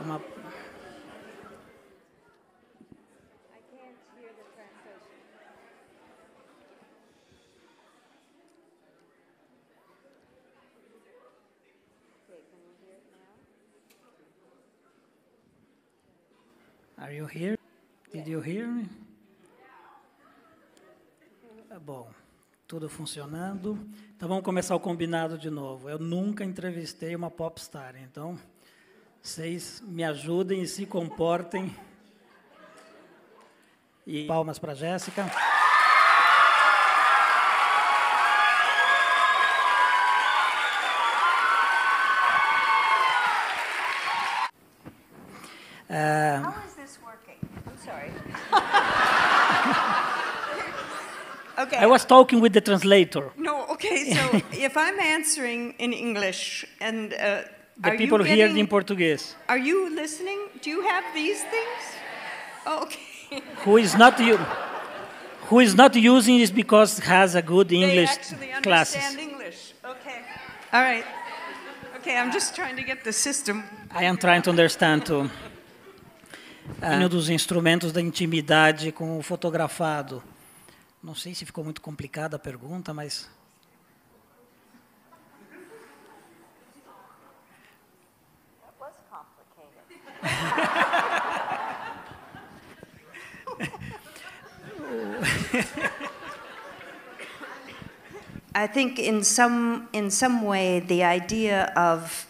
uma... Are you here? Did you hear me? Bom, tudo funcionando. Então vamos começar o combinado de novo. Eu nunca entrevistei uma popstar, então vocês me ajudem e se comportem. E palmas para a Jéssica. How is this working? I'm sorry. Okay. I was talking with the translator. No, okay, so if I'm answering in English and The people here in português. Are you listening? Do you have these things? Oh, okay. Who is not using this because has a good English classes. They actually understand English. Okay. All right. Okay, I'm just trying to get the system. I am trying to understand too. Um dos instrumentos da intimidade com o fotografado. Não sei se ficou muito complicada a pergunta, mas... That was complicated. I think in some way the idea of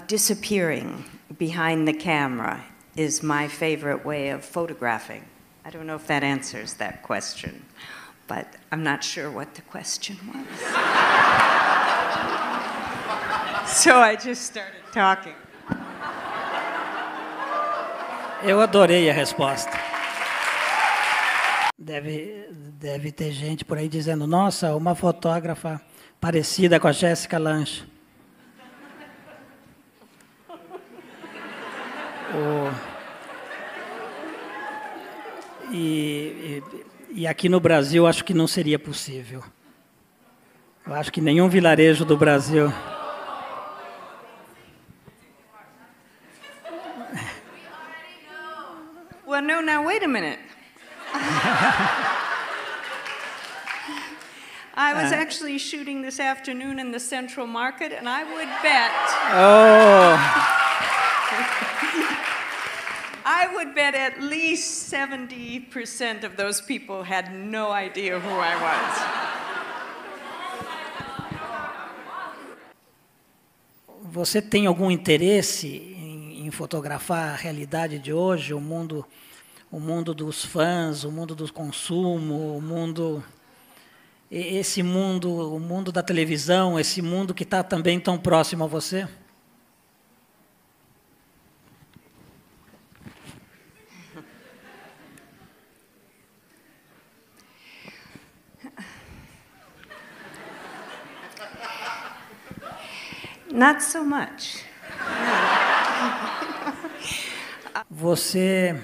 disappearing behind the camera is my favorite way of photographing. I don't know if that answers that question, but I'm not sure what the question was. So I just started talking. Eu adorei a resposta. Deve ter gente por aí dizendo, nossa, uma fotógrafa parecida com a Jéssica Lange. E aqui no Brasil, acho que não seria possível. Eu acho que nenhum vilarejo do Brasil... Well, no, now wait a minute. I was actually shooting this afternoon in the Central Market, and I would bet... I would bet at least 70% of those people had no idea who I was. Você tem algum interesse em fotografar a realidade de hoje, o mundo dos fãs, o mundo do consumo, o mundo da televisão, esse mundo que está também tão próximo a você? Not so much. Você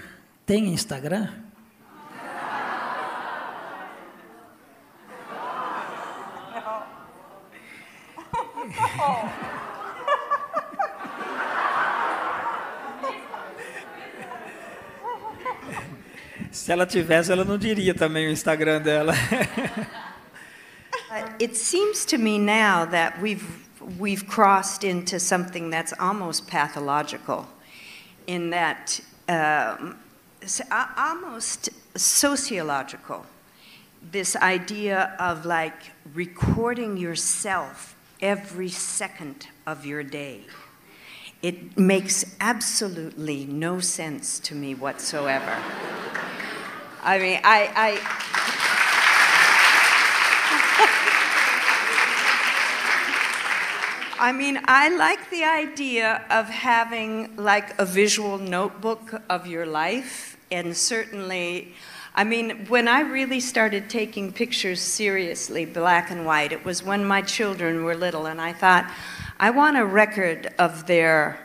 tem Instagram? Se ela tivesse, ela não diria também o Instagram dela. It seems to me now that we've crossed into something that's almost pathological, in that almost sociological. This idea of like recording yourself every second of your day. It makes absolutely no sense to me whatsoever. I mean, I like the idea of having like a visual notebook of your life, and certainly, I mean, when I really started taking pictures seriously, black and white, it was when my children were little, and I thought, I want a record of their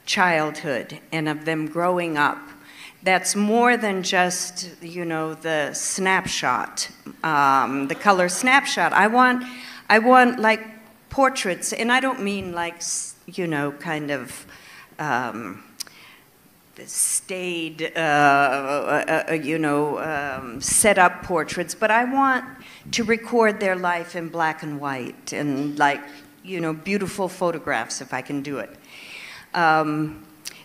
childhood and of them growing up. That's more than just, you know, the snapshot, the color snapshot. I want like portraits, and I don't mean like, you know, kind of staid, set up portraits, but I want to record their life in black and white and beautiful photographs if I can do it.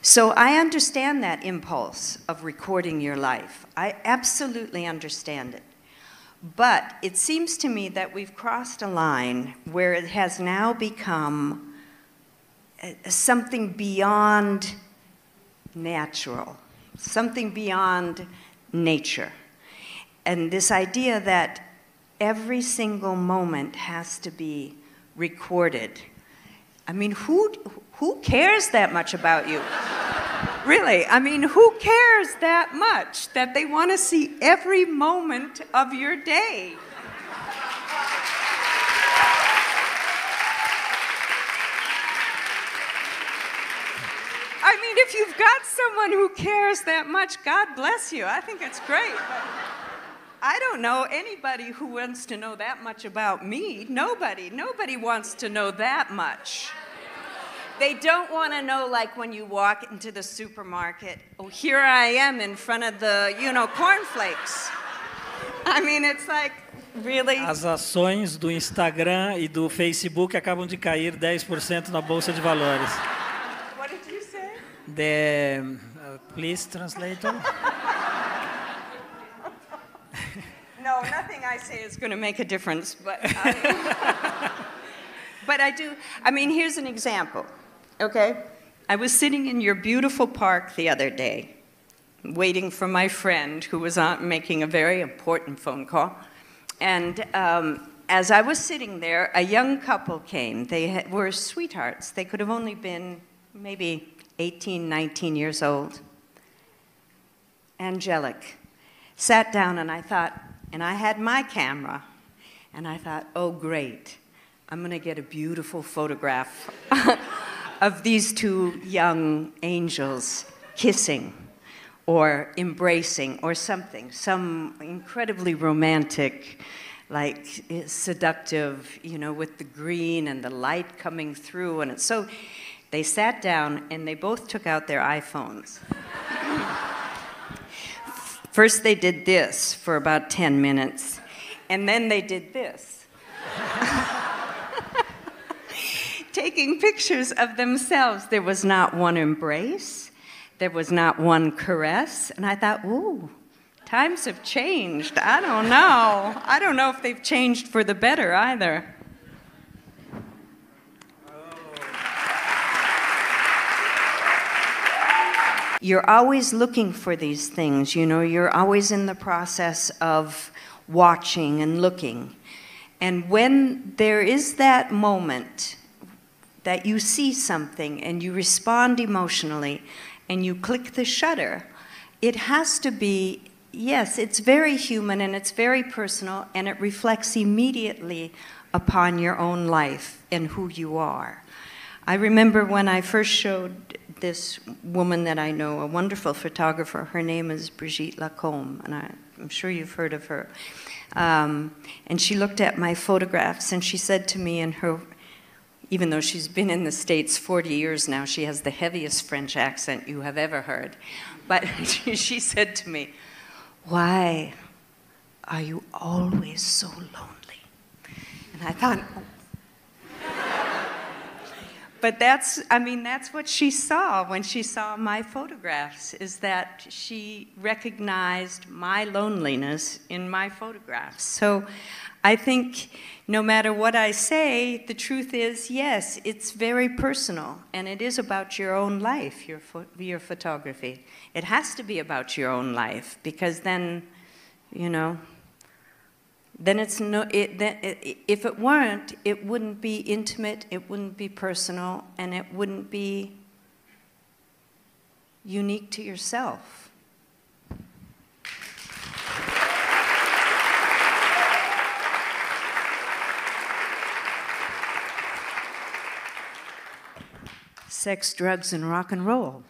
So I understand that impulse of recording your life. I absolutely understand it. But it seems to me that we've crossed a line where it has now become something beyond natural, something beyond nature. And this idea that every single moment has to be recorded. I mean, who cares that much about you? Really, I mean, who cares that much that they want to see every moment of your day? I mean, if you've got someone who cares that much, God bless you. I think it's great. But I don't know anybody who wants to know that much about me. Nobody wants to know that much. They don't want to know, like when you walk into the supermarket, oh, here I am in front of the, cornflakes. I mean, it's like, really? As ações do Instagram e do Facebook acabam de cair 10% na Bolsa de Valores. What did you say? Please, translator. No, nothing I say is going to make a difference, but but I do. I mean, here's an example, okay? I was sitting in your beautiful park the other day, waiting for my friend who was making a very important phone call. And as I was sitting there, a young couple came. They were sweethearts. They could have only been maybe 18, 19 years old. Angelic. Sat down and I thought, and I had my camera, and I thought, oh, great. I'm going to get a beautiful photograph of these two young angels kissing or embracing or something, some incredibly romantic, like seductive, with the green and the light coming through. And so they sat down and they both took out their iPhones. First they did this for about 10 minutes, and then they did this. Taking pictures of themselves. There was not one embrace. There was not one caress. And I thought, ooh, times have changed. I don't know. I don't know if they've changed for the better either. You're always looking for these things, you're always in the process of watching and looking. And when there is that moment that you see something and you respond emotionally and you click the shutter, it has to be, yes, it's very human and it's very personal and it reflects immediately upon your own life and who you are. I remember when I first showed this woman that I know, a wonderful photographer. Her name is Brigitte Lacombe, and I'm sure you've heard of her. And she looked at my photographs, and she said to me, even though she's been in the States 40 years now, she has the heaviest French accent you have ever heard. But she said to me, "Why are you always so lonely?" And I thought, but that's what she saw when she saw my photographs, is that she recognized my loneliness in my photographs. So I think no matter what I say, the truth is, yes, it's very personal, and it is about your own life, your photography. It has to be about your own life, because then, then if it weren't, it wouldn't be intimate, it wouldn't be personal, and it wouldn't be unique to yourself. Sex, drugs, and rock and roll.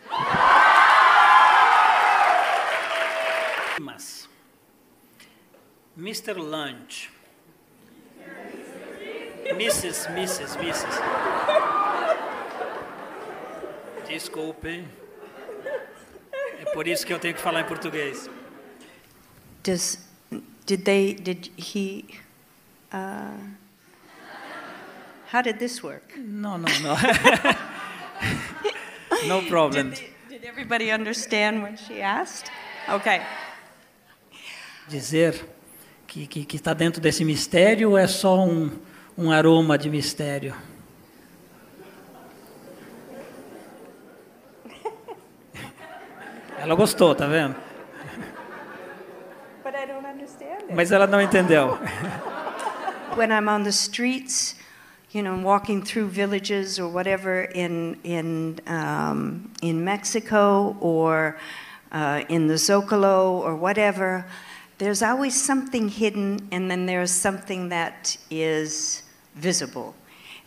Mr. Lange. Mrs. Desculpe. É por isso que eu tenho que falar em português. How did this work? No. No problem. Did everybody understand what she asked? Okay. Dizer que está dentro desse mistério ou é só um aroma de mistério? Ela gostou, tá vendo? But I don't understand it. Mas ela não entendeu. When I'm on the streets, walking through villages or whatever in Mexico or in the Zocalo or whatever, there's always something hidden, and then there's something that is visible.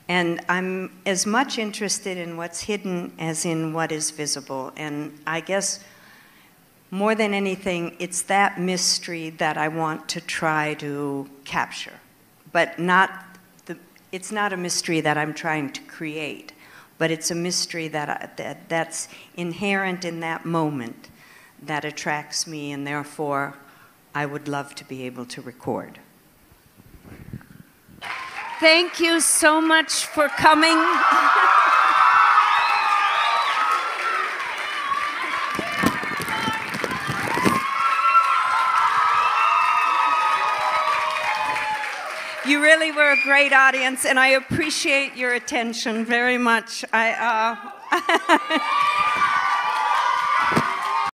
And I'm as much interested in what's hidden as in what is visible. And I guess more than anything, it's that mystery that I want to try to capture. But it's not a mystery that I'm trying to create, but it's a mystery that's inherent in that moment that attracts me, and therefore I would love to be able to record. Thank you so much for coming. You really were a great audience, and I appreciate your attention very much.